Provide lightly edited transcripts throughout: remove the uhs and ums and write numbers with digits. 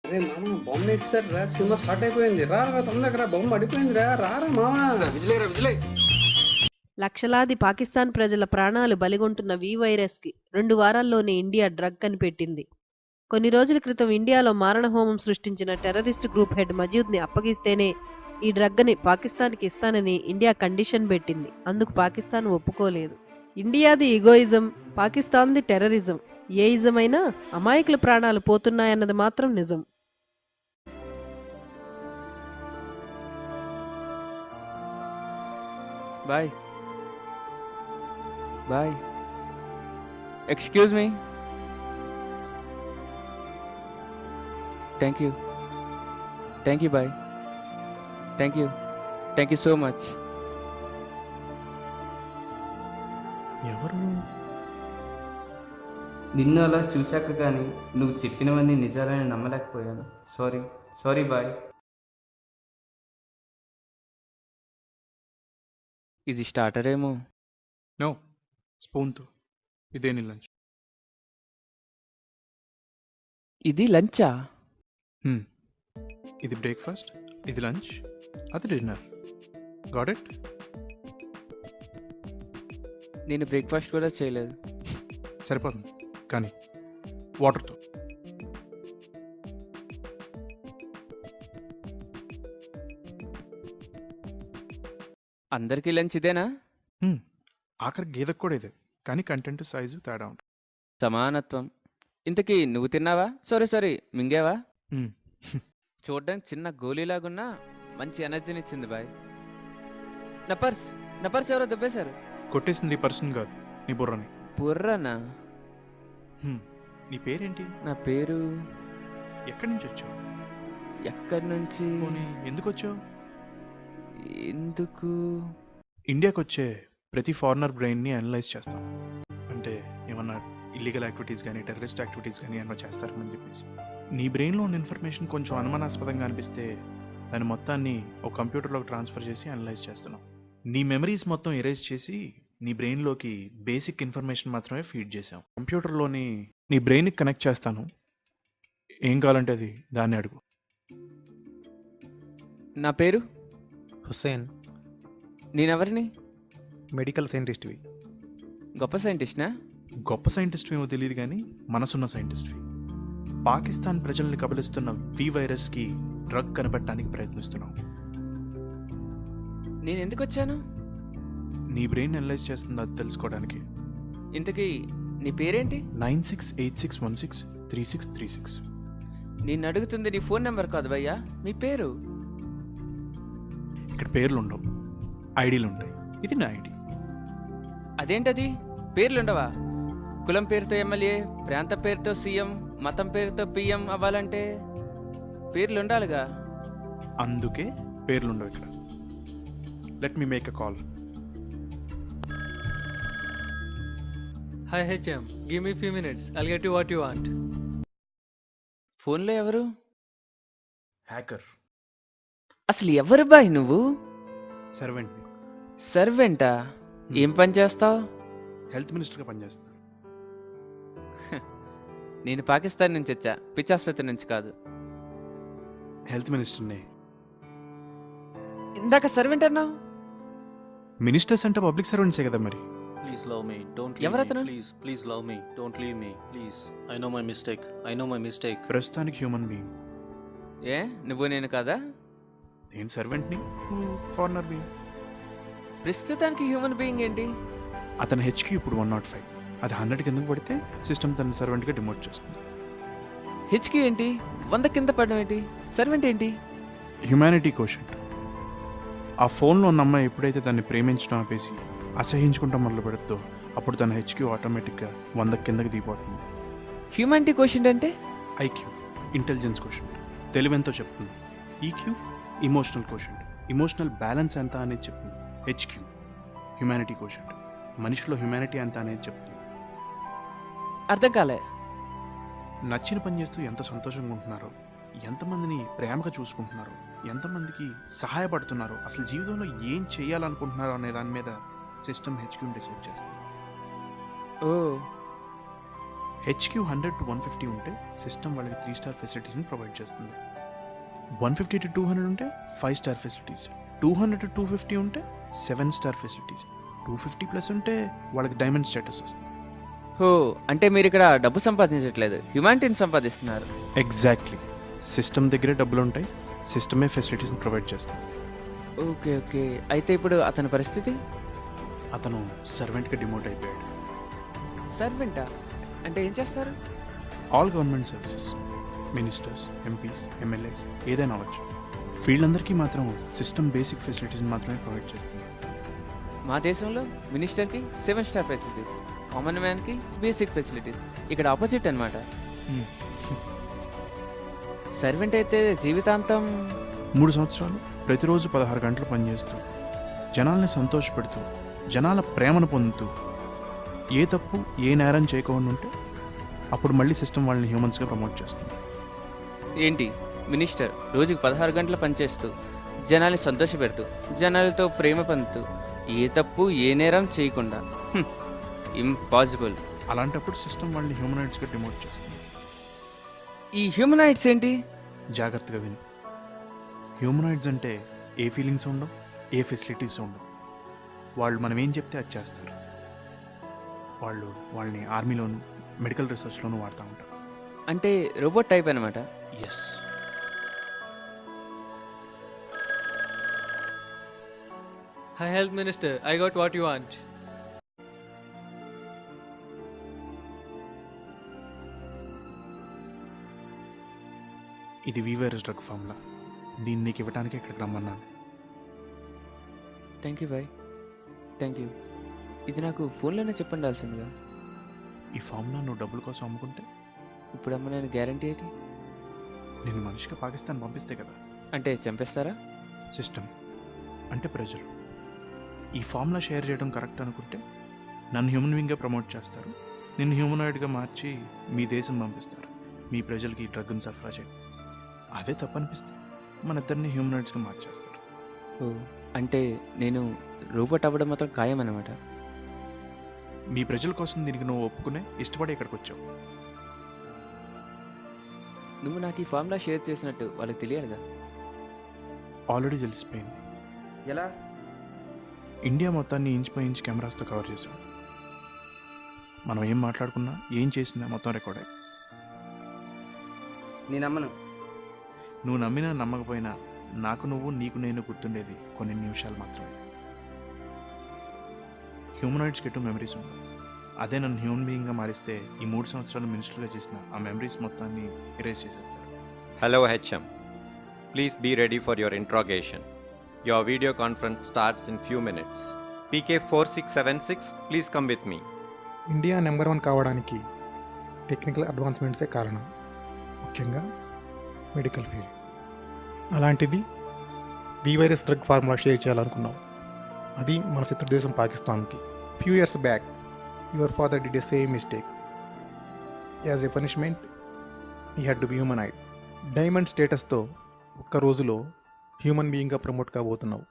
అరే మామ బొమ్మ వేస్తారు రా, సినిమా స్టార్ట్ అయిపోయింది. రా రా తొందరగా రా, బొమ్మ అడిపోయింది రా. రారా మామ, విజిలేరా విజిలే. లక్షలాది పాకిస్తాన్ ప్రజల ప్రాణాలు బలిగొంటున్న వి వైరస్కి 2 వారాల్లోనే ఇండియా డ్రగ్ కనిపెట్టింది. కొన్ని రోజుల క్రితం ఇండియాలో మారణహోమం సృష్టించిన టెర్రరిస్ట్ గ్రూప్ హెడ్ మజీద్ని అప్పగిస్తేనే ఈ డ్రగ్ని పాకిస్తాన్కి ఇస్తానని ఇండియా కండిషన్ పెట్టింది. అందుకు పాకిస్తాన్ ఒప్పుకోలేదు. ఇండియాది ఇగోయిజం, పాకిస్తాన్ది టెర్రరిజం. ఏ ఇజమైనా అమాయకుల ప్రాణాలు పోతున్నాయన్నది మాత్రం నిజం. Bye. Bye. Excuse me. Thank you. Thank you, bye. Thank you. Thank you so much. ఎవరు? నిన్ను అలా చూశాక కానీ నువ్వు చెప్పినవన్నీ నిజాలని నమ్మలేకపోయాను. Sorry boy. ఇది స్టార్టర్ ఏమో. నో, స్పూన్తో. ఇదే నీ లంచ్. ఇది లంచా? ఇది బ్రేక్ఫాస్ట్, ఇది లంచ్, అది డిన్నర్. Got it? నేను బ్రేక్ఫాస్ట్ కూడా చేయలేదు. సరిపోతుంది, కానీ వాటర్తో. అందరికీ లంచ్ ఇదేనా? ఆఖరి గేదెకు కూడా ఇదే, కానీ కంటెంట్ సైజు తేడా ఉంటుంది. సమానత్వం. ఇంతకీ నువ్వు తిన్నావా? సారీ మింగేవా? చూడ్డానికి చిన్న గోళీలాగున్నా మంచి ఎనర్జీని ఇచ్చింది బాయ్. నా పర్స్ ఎవరో దెబ్బేశారు. కొట్టేసింది నీ పర్సన్ కాదు, నీ బుర్రని. బుర్రనా? నీ పేరేంటి? నా పేరు. ఎక్కడి నుంచి వచ్చావు? ఎక్కడి నుంచి? ఎందుకు వచ్చావు? ఎందుకు? ఇండియాకి వచ్చే ప్రతి ఫారినర్ బ్రెయిన్ని అనలైజ్ చేస్తాం. అంటే ఏమన్నా ఇల్లీగల్ యాక్టివిటీస్ కానీ టెర్రరిస్ట్ యాక్టివిటీస్ కానీ ఏమన్నా చేస్తారని చెప్పేసి. నీ బ్రెయిన్లో ఉన్న ఇన్ఫర్మేషన్ కొంచెం అనుమానాస్పదంగా అనిపిస్తే దాని మొత్తాన్ని ఒక కంప్యూటర్లోకి ట్రాన్స్ఫర్ చేసి అనలైజ్ చేస్తున్నాం. నీ మెమరీస్ మొత్తం ఎరేజ్ చేసి నీ బ్రెయిన్లోకి బేసిక్ ఇన్ఫర్మేషన్ మాత్రమే ఫీడ్ చేసాం. కంప్యూటర్లోని నీ బ్రెయిన్కి కనెక్ట్ చేస్తాను. ఏం కావాలంటే అది దాన్ని అడుగు. నా పేరు హుస్సేన్. నేనెవరిని? మెడికల్ సైంటిస్ట్వి. గొప్ప సైంటిస్ట్నా? గొప్ప సైంటిస్ట్ ఏమో తెలియదు కానీ మనసున్న సైంటిస్ట్వి. పాకిస్తాన్ ప్రజల్ని కబలిస్తున్న వి వైరస్కి డ్రగ్ కనిపెట్టడానికి ప్రయత్నిస్తున్నాం. నేను ఎందుకు వచ్చాను? నీ బ్రెయిన్ అనలైజ్ చేస్తుంది, అది తెలుసుకోవడానికి. ఇంతకీ నీ పేరేంటి? 9686163636. నేను అడుగుతుంది నీ ఫోన్ నెంబర్ కాదు భయ్యా, మీ పేరు. ఇక్కడ పేర్లు ఉండవు, ఐడీలు ఉంటాయి. ఇది నా ఐడి. అదేంటది? పేర్లుండవా? కులం పేరుతో ఎమ్మెల్యే, ప్రాంత పేరుతో సీఎం, మతం పేరుతో పిఎం అవ్వాలంటే పేర్లు ఉండాలిగా. అందుకే పేర్లు ఉండవు ఇక్కడ. Let me make a call. Hi HM, give me few minutes. I'll get you what you want. ఫోన్లో ఎవరు? హ్యాకర్. అసలు ఎవరు బాయ్ నువ్వు? సర్వెంట్. సర్వెంటా? ఏం పని చేస్తావు? హెల్త్ మినిస్టర్గా పనిచేస్తాను. నేను పాకిస్తాన్ నుంచి వచ్చా, పిచ్చాసుపత్రి నుంచి కాదు. హెల్త్ మినిస్టర్నే. ఇందాక సర్వెంట్ అన్నావు. మినిస్టర్స్ అంటే పబ్లిక్ సర్వెంట్సే కదా మరి. Please love me. Don't leave ఎవరతను? me. Please love me. Don't leave me. Please. I know my mistake. ప్రస్తుతానికి హ్యూమన్ బీయింగ్. ఏ నువ్వు నేను కాదా? నేను సర్వెంట్ని, ఫారినర్ బీయింగ్. ప్రస్తుతానికి హ్యూమన్ బీయింగ్ ఏంటి? అతని హెచ్కి ఇప్పుడు 105. అది 100 కిందకు పడితే సిస్టమ్ తన సర్వెంట్గా డిమోట్ చేస్తుంది. హెచ్కి ఏంటి? 100 కింద పడడం ఏంటి? సర్వెంట్ ఏంటి? Humanity quotient. ఆ ఫోన్లో ఉన్న అమ్మాయి ఎప్పుడైతే దాన్ని ప్రేమించడం ఆపేసి అసహించుకుంటాం మొదలు పెడుతుందో అప్పుడు తన హెచ్క్యూ ఆటోమేటిక్గా 100 కిందకి దిగిపోతుంది. హ్యూమానిటీ క్వశ్చన్ అంటే? ఐక్యూ ఇంటెలిజెన్స్ కోషెంట్, తెలివెంతో చెప్తుంది. EQ emotional quotient, emotional balance ఎంత అనేది చెప్తుంది. హెచ్క్యూ హ్యుమానిటీ కోషెంట్, మనిషిలో హ్యుమానిటీ ఎంత అనేది చెప్తుంది. అర్థం కాలే. నచ్చిన పని చేస్తూ ఎంత సంతోషంగా ఉంటున్నారో, ఎంతమందిని ప్రేమగా చూసుకుంటున్నారో, ఎంతమందికి సహాయపడుతున్నారో, అసలు జీవితంలో ఏం చేయాలనుకుంటున్నారో అనే దాని మీద సిస్టమ్ హెచ్క్యూని డిసైడ్ చేస్తుంది. ఓ హెచ్క్యూ 100 to 150 ఉంటే సిస్టమ్ వాళ్ళకి 3 స్టార్ ఫెసిలిటీస్ని ప్రొవైడ్ చేస్తుంది. 150 to 200 ఉంటే 5 స్టార్ ఫెసిలిటీస్, 200 to 250 ఉంటే 7 స్టార్ ఫెసిలిటీస్, 250 ప్లస్ ఉంటే వాళ్ళకి డైమండ్ స్టేటస్ వస్తుంది. హో, అంటే మీరు ఇక్కడ డబ్బు సంపాదించట్లేదు, హ్యుమానిటీని సంపాదిస్తున్నారు. ఎగ్జాక్ట్లీ. సిస్టమ్ దగ్గరే డబ్బులు ఉంటాయి, సిస్టమే ఫెసిలిటీస్ని ప్రొవైడ్ చేస్తుంది. ఓకే ఓకే, అయితే ఇప్పుడు అతని పరిస్థితి? అతను సర్వెంట్గా డిమోట్ అయిపోయాడు. సర్వెంటా? అంటే ఏం చేస్తారు? All government services, ministers, MPs, MLAs ఏదైనా అవ్వచ్చు. ఫీల్డ్ అందరికీ మాత్రం సిస్టమ్ బేసిక్ ఫెసిలిటీస్ని మాత్రమే ప్రొవైడ్ చేస్తుంది. మా దేశంలో మినిస్టర్కి 7 స్టార్ ఫెసిలిటీస్, కామన్ మ్యాన్కి బేసిక్ ఫెసిలిటీస్. ఇక్కడ ఆపోజిట్ అనమాట. సర్వెంట్ అయితే జీవితాంతం 3 సంవత్సరాలు ప్రతిరోజు 16 గంటలు పనిచేస్తూ, జనాల్ని సంతోషపెడుతూ, జనాల ప్రేమను పొందుతూ, ఏ తప్పు ఏ నేరం చేయకుండా ఉంటే అప్పుడు మళ్ళీ సిస్టమ్ వాళ్ళని హ్యూమన్స్గా ప్రమోట్ చేస్తుంది. ఏంటి, మినిస్టర్ రోజుకి 16 గంటలు పనిచేస్తూ, జనాల్ని సంతోషపెడుతూ, జనాలతో ప్రేమ పొందుతూ, ఏ తప్పు ఏ నేరం చేయకుండా? ఇంపాసిబుల్. అలాంటప్పుడు సిస్టమ్ వాళ్ళని హ్యూమనాయిడ్స్గా డిమోట్ చేస్తుంది. ఈ హ్యూమనాయిడ్స్ ఏంటి? జాగ్రత్తగా విను. హ్యూమనాయిడ్స్ అంటే ఏ ఫీలింగ్స్ ఉండవు, ఏ ఫెసిలిటీస్ ఉండవు. వాళ్ళు మనం ఏం చెప్తే అది చేస్తారు. వాళ్ళని ఆర్మీలోను మెడికల్ రీసెర్చ్లోనూ వాడుతూ ఉంటారు. అంటే రోబోట్ టైప్ అనమాట. Yes. Hi, Health Minister. I got what you want. ఇది వీవైరస్ డ్రగ్ ఫార్ములా. దీన్ని నీకు ఇవ్వడానికి ఇక్కడికి రమ్మన్నాను. Thank you boy, thank you. ఇది నాకు ఫోన్లోనే చెప్పండాల్సిందిగా. ఈ ఫార్ములా నువ్వు డబ్బుల కోసం అమ్ముకుంటే ఇప్పుడు అమ్మ నేను గ్యారంటీ ఏంటి? నేను మనిషిగా పాకిస్తాన్ పంపిస్తే కదా. అంటే చంపేస్తారా? సిస్టమ్ అంటే ప్రజలు ఈ ఫార్ములా షేర్ చేయడం కరెక్ట్ అనుకుంటే నన్ను హ్యూమన్ బీయింగ్గా ప్రమోట్ చేస్తారు, నిన్ను హ్యూమనాయిడ్గా మార్చి మీ దేశం పంపిస్తారు, మీ ప్రజలకి ఈ డ్రగ్ని సరఫరా చేయడం. అదే తప్పనిపిస్తే మన ఇద్దరిని హ్యూమనాయిడ్స్గా మార్చేస్తారు. ఓ, అంటే నేను రోబోట్ అవ్వడం మాత్రం ఖాయం అనమాట. మీ ప్రజల కోసం దీనికి నువ్వు ఒప్పుకునే ఇష్టపడి ఇక్కడికి వచ్చావు. నువ్వు నాకు ఈ ఫార్ములా షేర్ చేసినట్టు వాళ్ళకి తెలియాలిగా. ఆల్రెడీ తెలిసిపోయింది. ఎలా? ఇండియా మొత్తాన్ని ఇంచ్ బై ఇంచ్ కెమెరాస్తో కవర్ చేసాం. మనం ఏం మాట్లాడుకున్నా ఏం చేసినా మొత్తం రికార్డ్ అయ్యి. నేను నమ్మను. నువ్వు నమ్మినా నమ్మకపోయినా నాకు నువ్వు నీకు నేను గుర్తుండేది కొన్ని నిమిషాలు మాత్రమే. హ్యూమనాయిడ్స్కి ఎటు మెమరీస్ ఉండవు. అదే నన్ను హ్యూమన్ బీయింగ్గా మారిస్తే ఈ 3 సంవత్సరాలు మినిస్టర్గా చేసిన ఆ మెమరీస్ మొత్తాన్ని ఎరేజ్ చేసేస్తారు. Hello HM. Please be ready for your interrogation. Your video conference starts in few minutes. PK 4676, please come with me. India number 1 కావడానికి టెక్నికల్ అడ్వాన్స్మెంట్సే కారణం, ముఖ్యంగా మెడికల్ ఫీల్డ్. అలాంటిది వీవైరస్ డ్రగ్ ఫార్ములా షేర్ చేయాలనుకున్నాం, అది మన శత్రు దేశం పాకిస్తాన్కి. Few years back your father did a same mistake. As a punishment he had to be humanoid. Diamond స్టేటస్తో ఒక్క రోజులో హ్యూమన్ బీయింగ్గా ప్రమోట్ కాబోతున్నావు.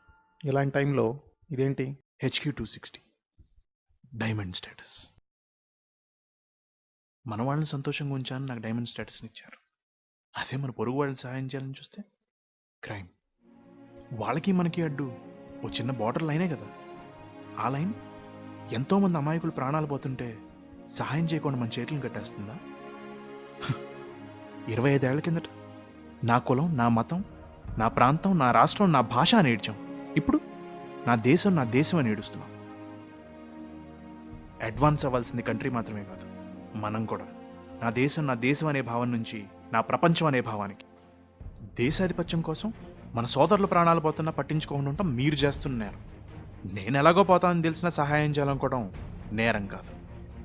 ఇలాంటి టైంలో ఇదేంటి? HQ 260 diamond status. మన వాళ్ళని సంతోషంగా ఉంచాలని నాకు డైమండ్ స్టేటస్ని ఇచ్చారు. అదే మన పొరుగు వాళ్ళని సహాయం చేయాలని చూస్తే క్రైమ్. వాళ్ళకి మనకి అడ్డు ఓ చిన్న బార్డర్ లైనే కదా. ఆ లైన్ ఎంతోమంది అమాయకులు ప్రాణాలు పోతుంటే సహాయం చేయకుండా మన చేతులను కట్టేస్తుందా? 25 ఏళ్ల కిందట నా కులం, నా మతం, నా ప్రాంతం, నా రాష్ట్రం, నా భాష అని ఏడ్చాం. ఇప్పుడు నా దేశం అని ఏడుస్తున్నాం. అడ్వాన్స్ అవ్వాల్సింది కంట్రీ మాత్రమే కాదు, మనం కూడా. నా దేశం అనే భావం నుంచి నా ప్రపంచం అనే భావానికి. దేశాధిపత్యం కోసం మన సోదరుల ప్రాణాలు పోతున్నా పట్టించుకోకుండా ఉంటాం మీరు చేస్తున్నారు. నేను ఎలాగో పోతానని తెలిసినా సహాయం చేయాలనుకోవడం నేరం కాదు,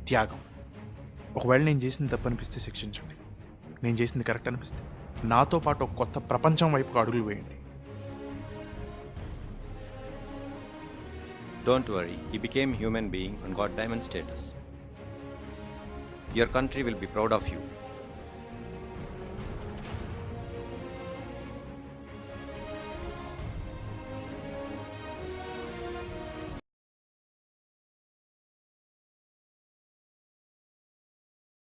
త్యాగం. ఒకవేళ నేను చేసింది తప్పు అనిపిస్తే శిక్షించండి, నేను చేసింది కరెక్ట్ అనిపిస్తే నాతో పాటు ఒక కొత్త ప్రపంచం వైపుకు అడుగులు వేయండి. Don't worry, he became human being and got diamond status. Your country will be proud of you.